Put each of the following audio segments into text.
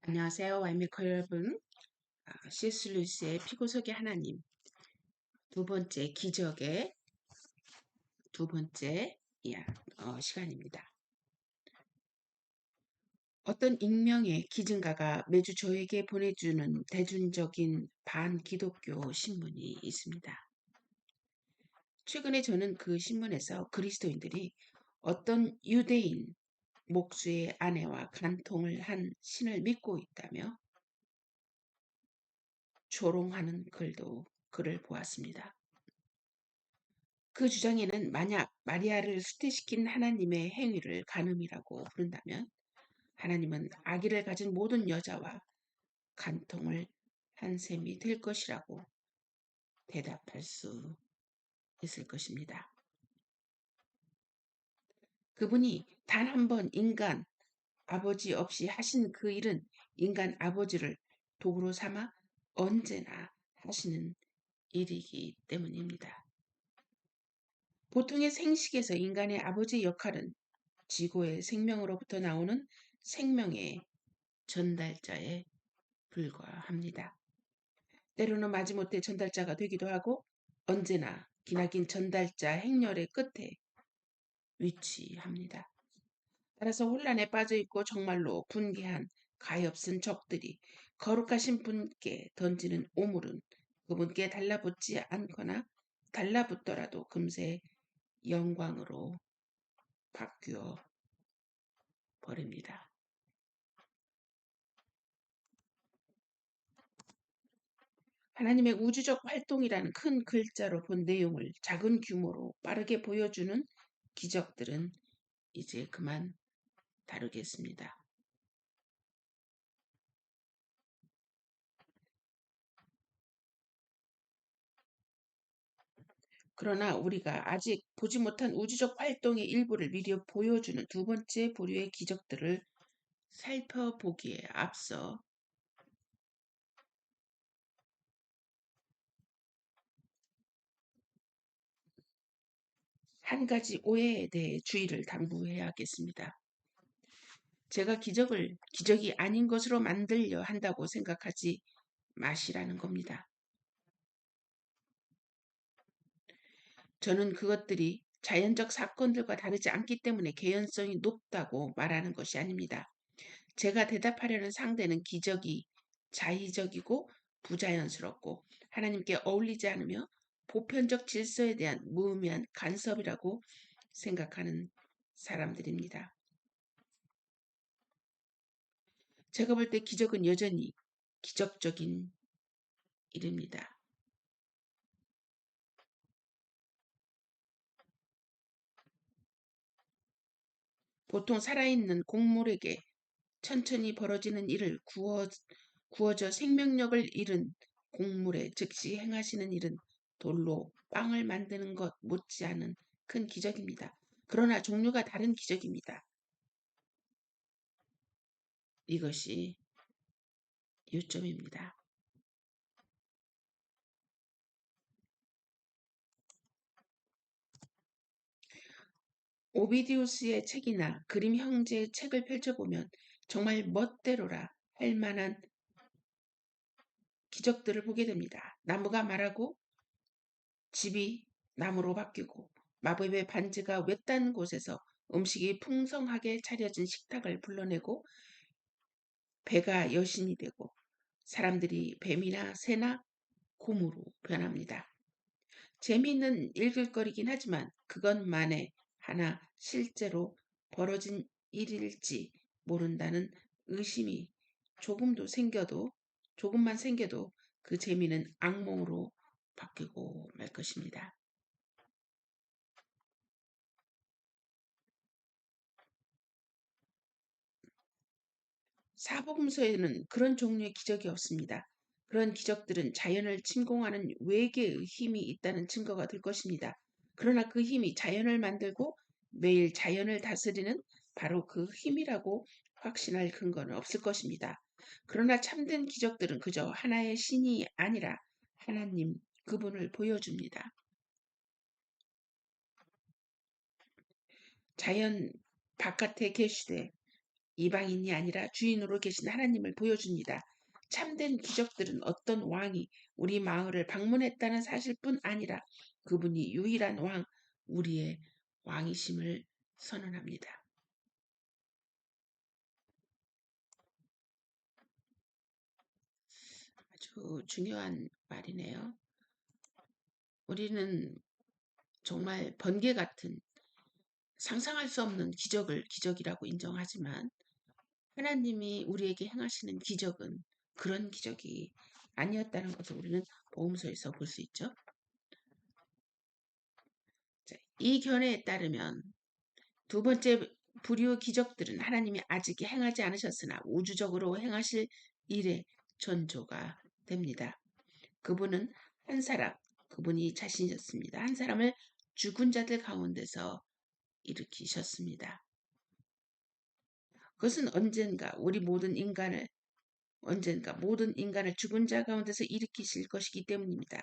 안녕하세요. 와인메커 여러분. C.S. 루이스의 피고석의 하나님 두 번째 기적의 두 번째 시간입니다. 어떤 익명의 기증가가 매주 저에게 보내주는 대중적인 반기독교 신문이 있습니다. 최근에 저는 그 신문에서 그리스도인들이 어떤 유대인 목수의 아내와 간통을 한 신을 믿고 있다며 조롱하는 글을 보았습니다. 그 주장에는 만약 마리아를 수태시킨 하나님의 행위를 간음이라고 부른다면 하나님은 아기를 가진 모든 여자와 간통을 한 셈이 될 것이라고 대답할 수 있을 것입니다. 그분이 단 한 번 인간 아버지 없이 하신 그 일은 인간 아버지를 도구로 삼아 언제나 하시는 일이기 때문입니다. 보통의 생식에서 인간의 아버지의 역할은 지고의 생명으로부터 나오는 생명의 전달자에 불과합니다. 때로는 마지못해 전달자가 되기도 하고 언제나 기나긴 전달자 행렬의 끝에 위치합니다. 따라서 혼란에 빠져있고 정말로 분개한 가엾은 적들이 거룩하신 분께 던지는 오물은 그분께 달라붙지 않거나 달라붙더라도 금세 영광으로 바뀌어 버립니다. 하나님의 우주적 활동이라는 큰 글자로 본 내용을 작은 규모로 빠르게 보여주는 기적들은 이제 그만 다루겠습니다. 그러나 우리가 아직 보지 못한 우주적 활동의 일부를 미리 보여주는 두 번째 부류의 기적들을 살펴보기에 앞서 한 가지 오해에 대해 주의를 당부해야겠습니다. 제가 기적이 아닌 것으로 만들려 한다고 생각하지 마시라는 겁니다. 저는 그것들이 자연적 사건들과 다르지 않기 때문에 개연성이 높다고 말하는 것이 아닙니다. 제가 대답하려는 상대는 기적이 자의적이고 부자연스럽고 하나님께 어울리지 않으며 보편적 질서에 대한 무의미한 간섭이라고 생각하는 사람들입니다. 제가 볼 때 기적은 여전히 기적적인 일입니다. 보통 살아있는 곡물에게 천천히 벌어지는 일을 구워져 생명력을 잃은 곡물에 즉시 행하시는 일은 돌로 빵을 만드는 것 못지않은 큰 기적입니다. 그러나 종류가 다른 기적입니다. 이것이 요점입니다. 오비디우스의 책이나 그림 형제의 책을 펼쳐보면 정말 멋대로라 할 만한 기적들을 보게 됩니다. 나무가 말하고 집이 나무로 바뀌고 마법의 반지가 외딴 곳에서 음식이 풍성하게 차려진 식탁을 불러내고 배가 여신이 되고 사람들이 뱀이나 새나 곰으로 변합니다. 재미있는 읽을거리긴 하지만 그것만에 하나 실제로 벌어진 일일지 모른다는 의심이 조금만 생겨도 그 재미는 악몽으로 바뀌고 말 것입니다. 사복음서에는 그런 종류의 기적이 없습니다. 그런 기적들은 자연을 침공하는 외계의 힘이 있다는 증거가 될 것입니다. 그러나 그 힘이 자연을 만들고 매일 자연을 다스리는 바로 그 힘이라고 확신할 근거는 없을 것입니다. 그러나 참된 기적들은 그저 하나의 신이 아니라 하나님 그분을 보여줍니다. 자연 바깥에 계시되 이방인이 아니라 주인으로 계신 하나님을 보여줍니다. 참된 기적들은 어떤 왕이 우리 마을을 방문했다는 사실뿐 아니라 그분이 유일한 왕, 우리의 왕이심을 선언합니다. 아주 중요한 말이네요. 우리는 정말 번개 같은 상상할 수 없는 기적을 기적이라고 인정하지만 하나님이 우리에게 행하시는 기적은 그런 기적이 아니었다는 것을 우리는 복음서에서 볼 수 있죠. 자, 이 견해에 따르면 두 번째 불의의 기적들은 하나님이 아직 행하지 않으셨으나 우주적으로 행하실 일의 전조가 됩니다. 그분은 한 사람, 그분이 자신이셨습니다. 한 사람을 죽은 자들 가운데서 일으키셨습니다. 그것은 언젠가 모든 인간을 죽은 자 가운데서 일으키실 것이기 때문입니다.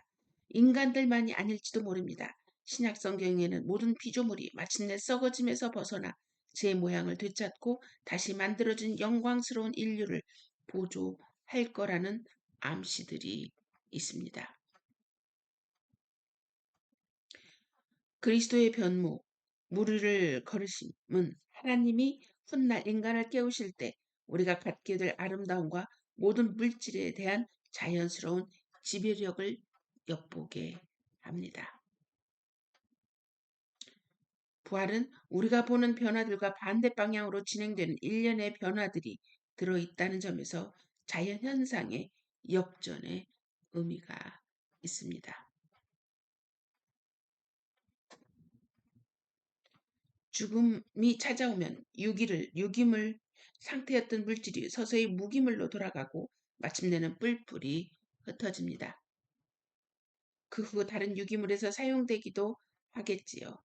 인간들만이 아닐지도 모릅니다. 신약 성경에는 모든 피조물이 마침내 썩어짐에서 벗어나 제 모양을 되찾고 다시 만들어진 영광스러운 인류를 보조할 거라는 암시들이 있습니다. 그리스도의 변모, 무리를 걸으심은 하나님이 훗날 인간을 깨우실 때 우리가 갖게 될 아름다움과 모든 물질에 대한 자연스러운 지배력을 엿보게 합니다. 부활은 우리가 보는 변화들과 반대 방향으로 진행되는 일련의 변화들이 들어있다는 점에서 자연현상의 역전의 의미가 있습니다. 죽음이 찾아오면 유기물 상태였던 물질이 서서히 무기물로 돌아가고 마침내는 뿔뿔이 흩어집니다. 그 후 다른 유기물에서 사용되기도 하겠지요.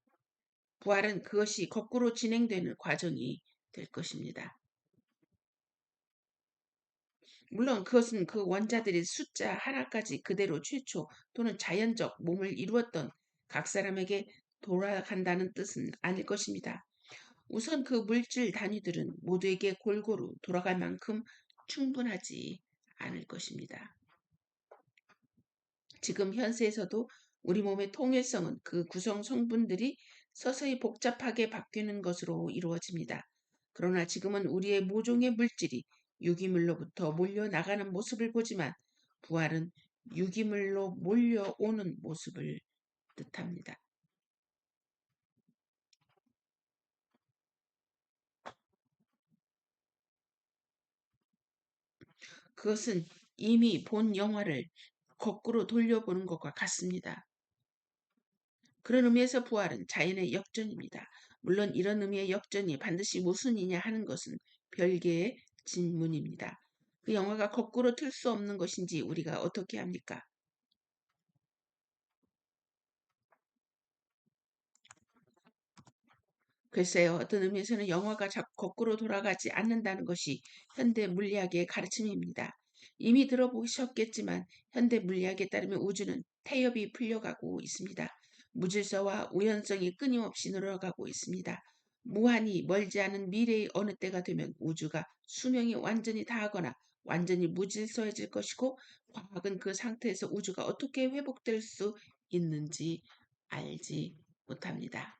부활은 그것이 거꾸로 진행되는 과정이 될 것입니다. 물론 그것은 그 원자들이 숫자 하나까지 그대로 최초 또는 자연적 몸을 이루었던 각 사람에게 돌아간다는 뜻은 아닐 것입니다. 우선 그 물질 단위들은 모두에게 골고루 돌아갈 만큼 충분하지 않을 것입니다. 지금 현세에서도 우리 몸의 통일성은 그 구성 성분들이 서서히 복잡하게 바뀌는 것으로 이루어집니다. 그러나 지금은 우리의 모종의 물질이 유기물로부터 몰려나가는 모습을 보지만 부활은 유기물로 몰려오는 모습을 뜻합니다. 그것은 이미 본 영화를 거꾸로 돌려보는 것과 같습니다. 그런 의미에서 부활은 자연의 역전입니다. 물론 이런 의미의 역전이 반드시 무슨 이냐 하는 것은 별개의 질문입니다. 그 영화가 거꾸로 틀 수 없는 것인지 우리가 어떻게 합니까? 글쎄요, 어떤 의미에서는 영화가 거꾸로 돌아가지 않는다는 것이 현대 물리학의 가르침입니다. 이미 들어보셨겠지만 현대 물리학에 따르면 우주는 태엽이 풀려가고 있습니다. 무질서와 우연성이 끊임없이 늘어가고 있습니다. 무한히 멀지 않은 미래의 어느 때가 되면 우주가 수명이 완전히 다하거나 완전히 무질서해질 것이고 과학은 그 상태에서 우주가 어떻게 회복될 수 있는지 알지 못합니다.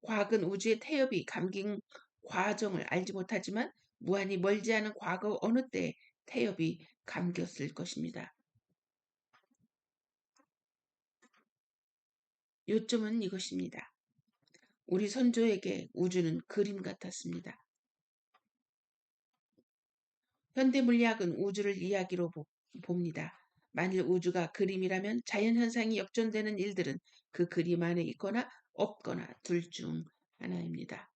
과학은 우주의 태엽이 감긴 과정을 알지 못하지만 무한히 멀지 않은 과거 어느 때에 태엽이 감겼을 것입니다. 요점은 이것입니다. 우리 선조에게 우주는 그림 같았습니다. 현대 물리학은 우주를 이야기로 봅니다. 만일 우주가 그림이라면 자연현상이 역전되는 일들은 그 그림 안에 있거나 없거나 둘 중 하나입니다.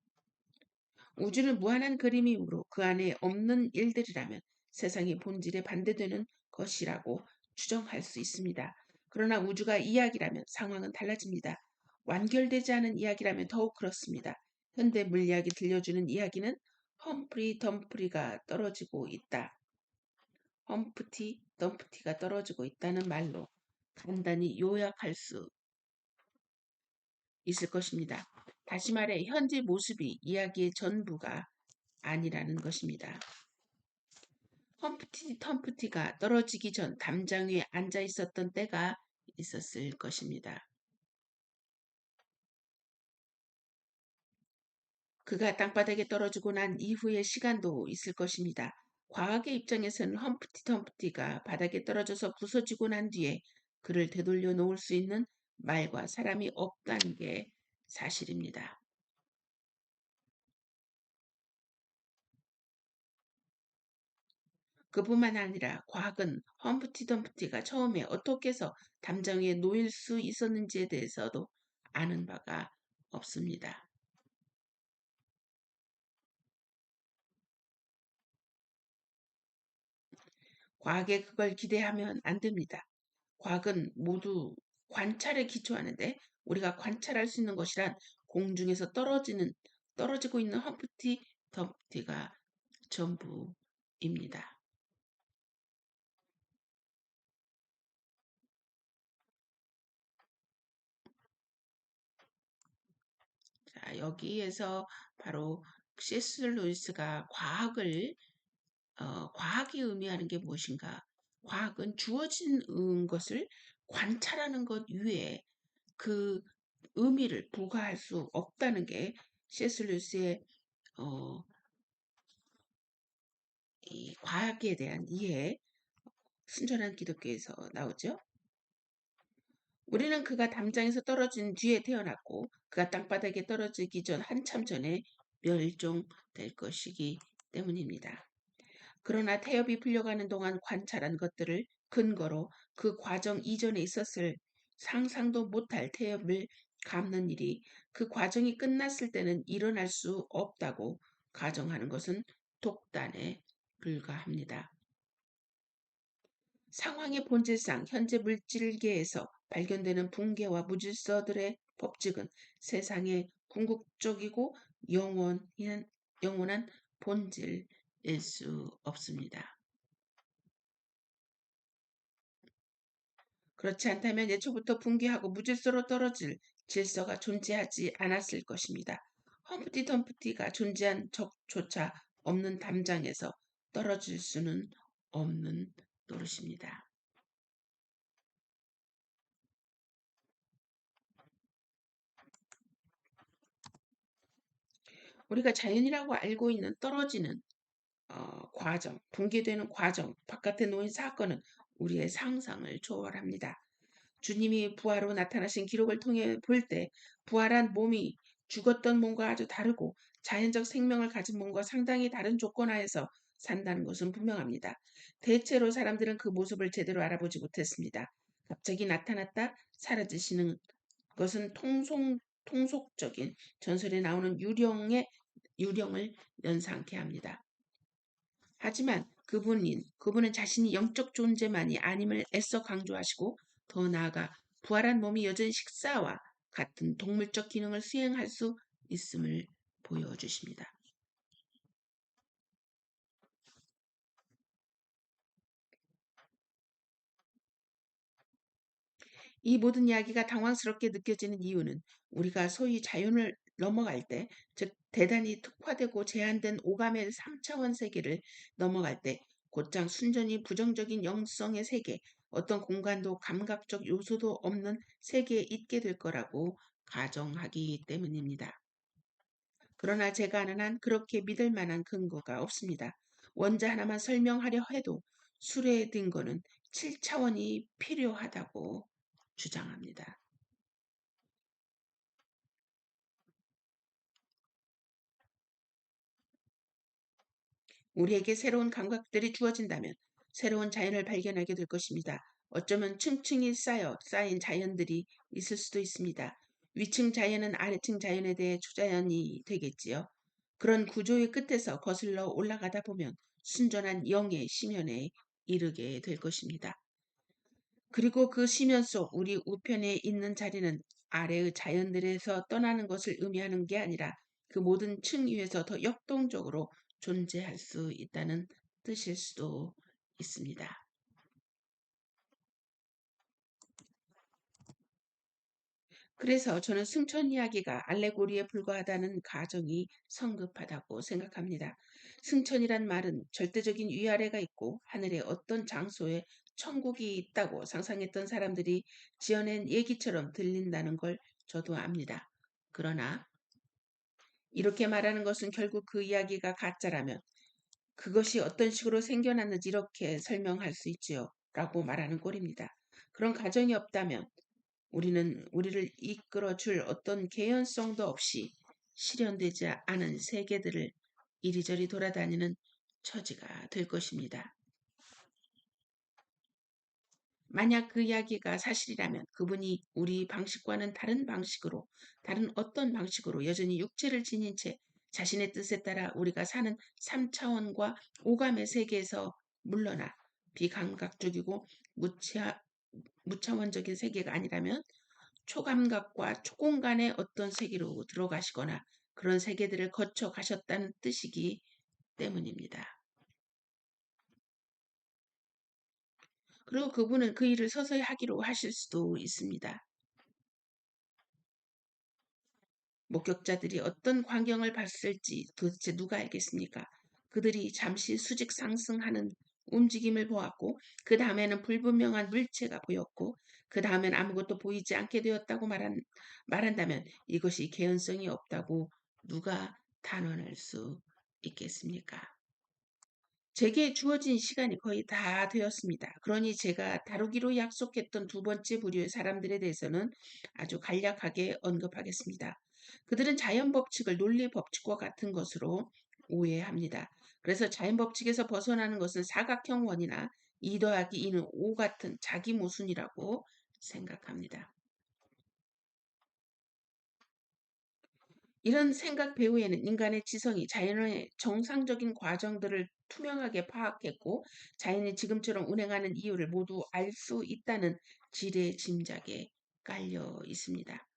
우주는 무한한 그림이므로 그 안에 없는 일들이라면 세상의 본질에 반대되는 것이라고 추정할 수 있습니다. 그러나 우주가 이야기라면 상황은 달라집니다. 완결되지 않은 이야기라면 더욱 그렇습니다. 현대 물리학이 들려주는 이야기는 험프리 덤프리가 떨어지고 있다. 험프티 덤프티가 떨어지고 있다는 말로 간단히 요약할 수 있을 것입니다. 다시 말해 현재 모습이 이야기의 전부가 아니라는 것입니다. 험프티 텀프티가 떨어지기 전 담장 위에 앉아 있었던 때가 있었을 것입니다. 그가 땅바닥에 떨어지고 난 이후의 시간도 있을 것입니다. 과학의 입장에서는 험프티 텀프티가 바닥에 떨어져서 부서지고 난 뒤에 그를 되돌려 놓을 수 있는 말과 사람이 없다는 게 사실입니다. 그뿐만 아니라 과학은 험프티 덤프티가 처음에 어떻게 해서 담장 위에 놓일 수 있었는지에 대해서도 아는 바가 없습니다. 과학에 그걸 기대하면 안 됩니다. 과학은 모두 관찰에 기초하는데 우리가 관찰할 수 있는 것이란 공중에서 떨어지고 있는 험프티 덤프티가 전부입니다. 자, 여기에서 바로 C.S. 루이스가 과학이 의미하는 게 무엇인가? 과학은 주어진 것을 관찰하는 것 외에 그 의미를 부과할 수 없다는 게 C.S. 루이스의 어, 이 과학에 대한 이해, 순전한 기독교에서 나오죠. 우리는 그가 담장에서 떨어진 뒤에 태어났고 그가 땅바닥에 떨어지기 전 한참 전에 멸종될 것이기 때문입니다. 그러나 태엽이 풀려가는 동안 관찰한 것들을 근거로 그 과정 이전에 있었을 상상도 못할 태엽을 감는 일이 그 과정이 끝났을 때는 일어날 수 없다고 가정하는 것은 독단에 불과합니다. 상황의 본질상 현재 물질계에서 발견되는 붕괴와 무질서들의 법칙은 세상의 궁극적이고 영원한 본질일 수 없습니다. 그렇지 않다면 예초부터 붕괴하고 무질서로 떨어질 질서가 존재하지 않았을 것입니다. 험프티 덤프티가 존재한 적조차 없는 담장에서 떨어질 수는 없는 노릇입니다. 우리가 자연이라고 알고 있는 떨어지는 과정, 붕괴되는 과정, 바깥에 놓인 사건은 우리의 상상을 초월합니다. 주님이 부활로 나타나신 기록을 통해 볼 때 부활한 몸이 죽었던 몸과 아주 다르고 자연적 생명을 가진 몸과 상당히 다른 조건 하에서 산다는 것은 분명합니다. 대체로 사람들은 그 모습을 제대로 알아보지 못했습니다. 갑자기 나타났다 사라지시는 것은 통속적인 전설에 나오는 유령을 연상케 합니다. 하지만 그분은 자신이 영적 존재만이 아님을 애써 강조하시고 더 나아가 부활한 몸이 여전히 식사와 같은 동물적 기능을 수행할 수 있음을 보여주십니다. 이 모든 이야기가 당황스럽게 느껴지는 이유는 우리가 소위 자연을 넘어갈 때, 즉 대단히 특화되고 제한된 오감의 3차원 세계를 넘어갈 때 곧장 순전히 부정적인 영성의 세계, 어떤 공간도 감각적 요소도 없는 세계에 있게 될 거라고 가정하기 때문입니다. 그러나 제가 아는 한 그렇게 믿을 만한 근거가 없습니다. 원자 하나만 설명하려 해도 수레의 근거는 7차원이 필요하다고 주장합니다. 우리에게 새로운 감각들이 주어진다면 새로운 자연을 발견하게 될 것입니다. 어쩌면 층층이 쌓인 자연들이 있을 수도 있습니다. 위층 자연은 아래층 자연에 대해 초자연이 되겠지요. 그런 구조의 끝에서 거슬러 올라가다 보면 순전한 영의 심연에 이르게 될 것입니다. 그리고 그 심연 속 우리 우편에 있는 자리는 아래의 자연들에서 떠나는 것을 의미하는 게 아니라 그 모든 층 위에서 더 역동적으로 존재할 수 있다는 뜻일 수도 있습니다. 그래서 저는 승천 이야기가 알레고리에 불과하다는 가정이 성급하다고 생각합니다. 승천이란 말은 절대적인 위아래가 있고 하늘의 어떤 장소에 천국이 있다고 상상했던 사람들이 지어낸 얘기처럼 들린다는 걸 저도 압니다. 그러나 이렇게 말하는 것은 결국 그 이야기가 가짜라면 그것이 어떤 식으로 생겨났는지 이렇게 설명할 수 있지요. 라고 말하는 꼴입니다. 그런 가정이 없다면 우리는 우리를 이끌어 줄 어떤 개연성도 없이 실현되지 않은 세계들을 이리저리 돌아다니는 처지가 될 것입니다. 만약 그 이야기가 사실이라면 그분이 우리 방식과는 다른 방식으로, 다른 어떤 방식으로 여전히 육체를 지닌 채 자신의 뜻에 따라 우리가 사는 3차원과 오감의 세계에서 물러나 비감각적이고 무차원적인 세계가 아니라면 초감각과 초공간의 어떤 세계로 들어가시거나 그런 세계들을 거쳐 가셨다는 뜻이기 때문입니다. 그리고 그분은 그 일을 서서히 하기로 하실 수도 있습니다. 목격자들이 어떤 광경을 봤을지 도대체 누가 알겠습니까? 그들이 잠시 수직 상승하는 움직임을 보았고 그 다음에는 불분명한 물체가 보였고 그 다음엔 아무것도 보이지 않게 되었다고 말한다면 이것이 개연성이 없다고 누가 단언할 수 있겠습니까? 제게 주어진 시간이 거의 다 되었습니다. 그러니 제가 다루기로 약속했던 두 번째 부류의 사람들에 대해서는 아주 간략하게 언급하겠습니다. 그들은 자연 법칙을 논리 법칙과 같은 것으로 오해합니다. 그래서 자연 법칙에서 벗어나는 것은 사각형 원이나 2 더하기 2는 5 같은 자기 모순이라고 생각합니다. 이런 생각 배후에는 인간의 지성이 자연의 정상적인 과정들을 투명하게 파악했고 자연이 지금처럼 운행하는 이유를 모두 알 수 있다는 지레 짐작에 깔려 있습니다.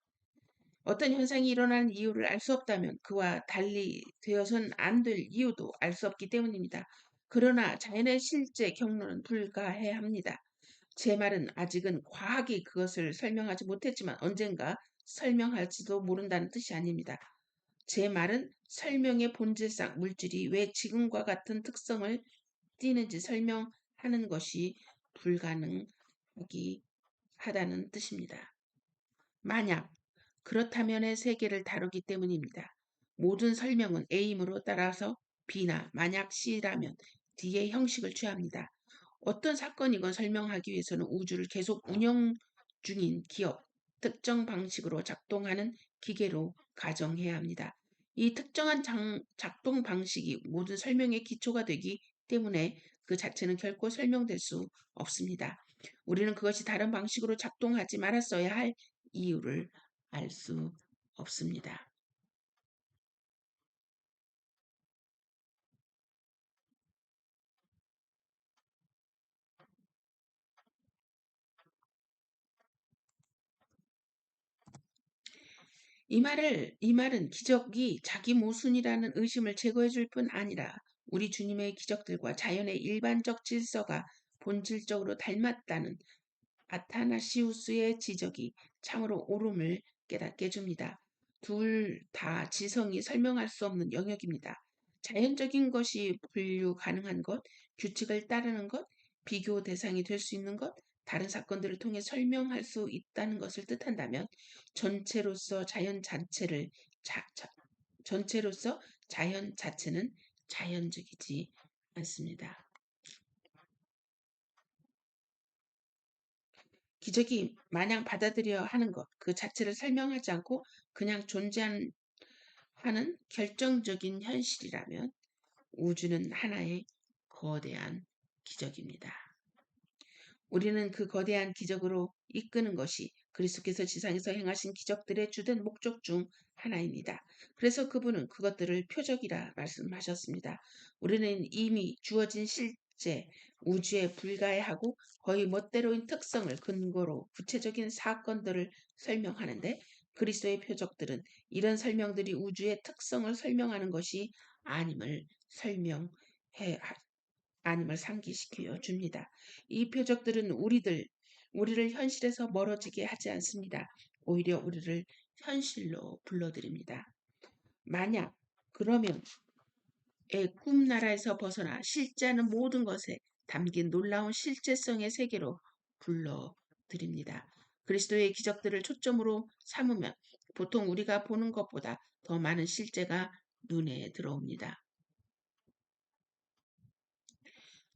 어떤 현상이 일어나는 이유를 알 수 없다면 그와 달리 되어선 안 될 이유도 알 수 없기 때문입니다. 그러나 자연의 실제 경로는 불가해합니다. 제 말은 아직은 과학이 그것을 설명하지 못했지만 언젠가 설명할지도 모른다는 뜻이 아닙니다. 제 말은 설명의 본질상 물질이 왜 지금과 같은 특성을 띠는지 설명하는 것이 불가능하기 하다는 뜻입니다. 만약 그렇다면의 세계를 다루기 때문입니다. 모든 설명은 A임으로 따라서 B나 만약 C라면 D의 형식을 취합니다. 어떤 사건이건 설명하기 위해서는 우주를 계속 운영 중인 기업, 특정 방식으로 작동하는 기계로 가정해야 합니다. 이 특정한 작동 방식이 모든 설명의 기초가 되기 때문에 그 자체는 결코 설명될 수 없습니다. 우리는 그것이 다른 방식으로 작동하지 말았어야 할 이유를 알 수 없습니다. 이 말은 기적이 자기 모순이라는 의심을 제거해 줄 뿐 아니라 우리 주님의 기적들과 자연의 일반적 질서가 본질적으로 닮았다는 아타나시우스의 지적이 참으로 옳음을 깨닫게 해줍니다. 둘 다 지성이 설명할 수 없는 영역입니다. 자연적인 것이 분류 가능한 것, 규칙을 따르는 것, 비교 대상이 될 수 있는 것, 다른 사건들을 통해 설명할 수 있다는 것을 뜻한다면 전체로서 자연 자체를 전체로서 자연 자체는 자연적이지 않습니다. 기적이 마냥 받아들여야 하는 것, 그 자체를 설명하지 않고 그냥 존재하는 결정적인 현실이라면 우주는 하나의 거대한 기적입니다. 우리는 그 거대한 기적으로 이끄는 것이 그리스도께서 지상에서 행하신 기적들의 주된 목적 중 하나입니다. 그래서 그분은 그것들을 표적이라 말씀하셨습니다. 우리는 이미 주어진 실제 우주에 불가해하고 거의 멋대로인 특성을 근거로 구체적인 사건들을 설명하는데 그리스도의 표적들은 이런 설명들이 우주의 특성을 설명하는 것이 아님을 아님을 상기시켜 줍니다. 이 표적들은 우리를 현실에서 멀어지게 하지 않습니다. 오히려 우리를 현실로 불러들입니다. 만약 그러면 꿈나라에서 벗어나 실제하는 모든 것에 담긴 놀라운 실제성의 세계로 불러드립니다. 그리스도의 기적들을 초점으로 삼으면 보통 우리가 보는 것보다 더 많은 실제가 눈에 들어옵니다.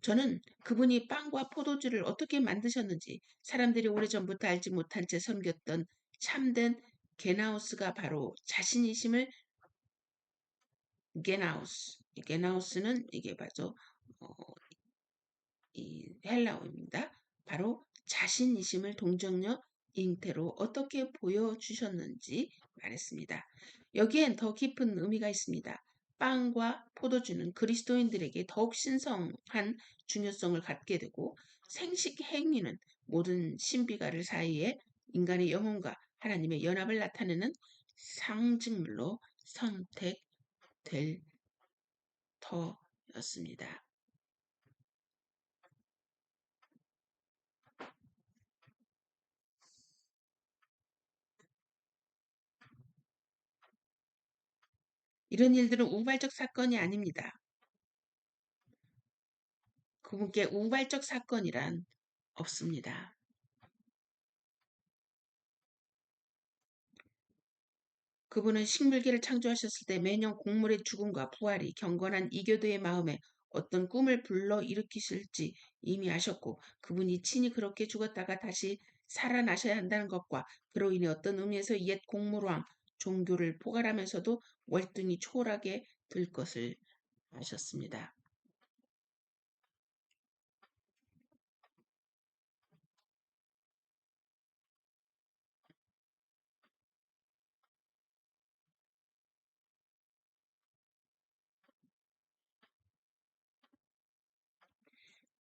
저는 그분이 빵과 포도주를 어떻게 만드셨는지 사람들이 오래전부터 알지 못한 채 섬겼던 참된 게나우스가 바로 자신이심을 게나우스는 이게 바로 어, 이 헬라어입니다. 바로 자신이심을 동정녀 잉태로 어떻게 보여주셨는지 말했습니다. 여기엔 더 깊은 의미가 있습니다. 빵과 포도주는 그리스도인들에게 더욱 신성한 중요성을 갖게 되고 생식 행위는 모든 신비가를 사이에 인간의 영혼과 하나님의 연합을 나타내는 상징물로 선택될 터였습니다. 이런 일들은 우발적 사건이 아닙니다. 그분께 우발적 사건이란 없습니다. 그분은 식물계를 창조하셨을 때 매년 곡물의 죽음과 부활이 경건한 이교도의 마음에 어떤 꿈을 불러 일으키실지 이미 아셨고 그분이 친히 그렇게 죽었다가 다시 살아나셔야 한다는 것과 그로 인해 어떤 의미에서 옛 곡물왕 종교를 포괄하면서도 월등히 초월하게 될 것을 아셨습니다.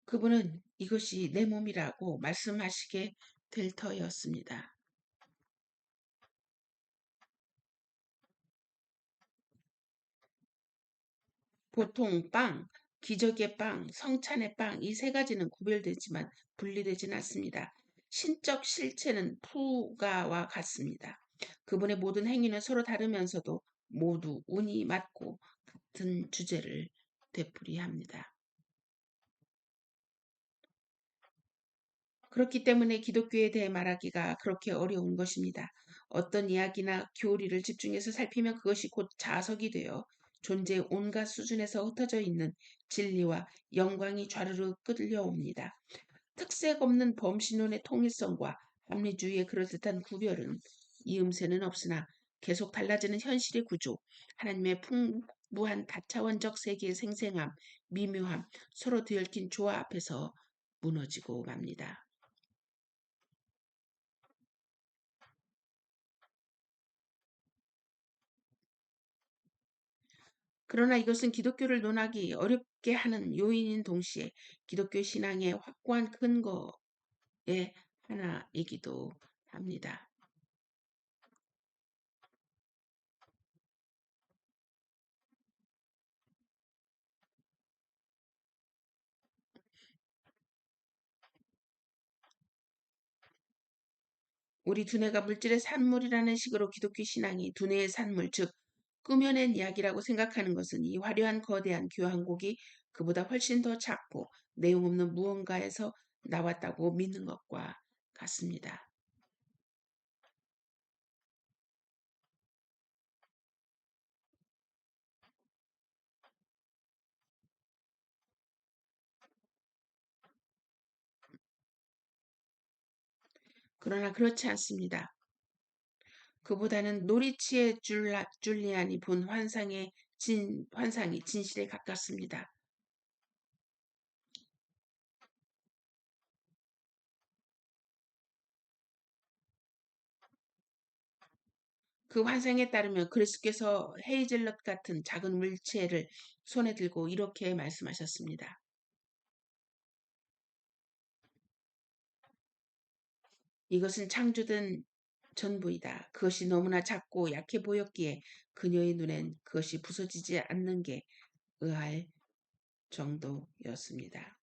그분은 이것이 내 몸이라고 말씀하시게 될 터였습니다. 보통 빵, 기적의 빵, 성찬의 빵, 이 세 가지는 구별되지만 분리되지는 않습니다. 신적 실체는 푸가와 같습니다. 그분의 모든 행위는 서로 다르면서도 모두 운이 맞고 같은 주제를 되풀이합니다. 그렇기 때문에 기독교에 대해 말하기가 그렇게 어려운 것입니다. 어떤 이야기나 교리를 집중해서 살피면 그것이 곧 자석이 되어 존재의 온갖 수준에서 흩어져 있는 진리와 영광이 좌르르 끌려옵니다. 특색 없는 범신론의 통일성과 합리주의의 그럴듯한 구별은 이음새는 없으나 계속 달라지는 현실의 구조, 하나님의 풍부한 다차원적 세계의 생생함, 미묘함, 서로 뒤얽힌 조화 앞에서 무너지고 맙니다. 그러나 이것은 기독교를 논하기 어렵게 하는 요인인 동시에 기독교 신앙의 확고한 근거의 하나이기도 합니다. 우리 두뇌가 물질의 산물이라는 식으로 기독교 신앙이 두뇌의 산물, 즉 꾸며낸 이야기라고 생각하는 것은 이 화려한 거대한 교향곡이 그보다 훨씬 더 작고 내용 없는 무언가에서 나왔다고 믿는 것과 같습니다. 그러나 그렇지 않습니다. 그보다는 노리치의 줄리안이 본 환상이 진실에 가깝습니다. 그 환상에 따르면 그리스께서 헤이즐넛 같은 작은 물체를 손에 들고 이렇게 말씀하셨습니다. 이것은 창조된 전부이다. 그것이 너무나 작고 약해 보였기에 그녀의 눈엔 그것이 부서지지 않는 게 의아할 정도였습니다.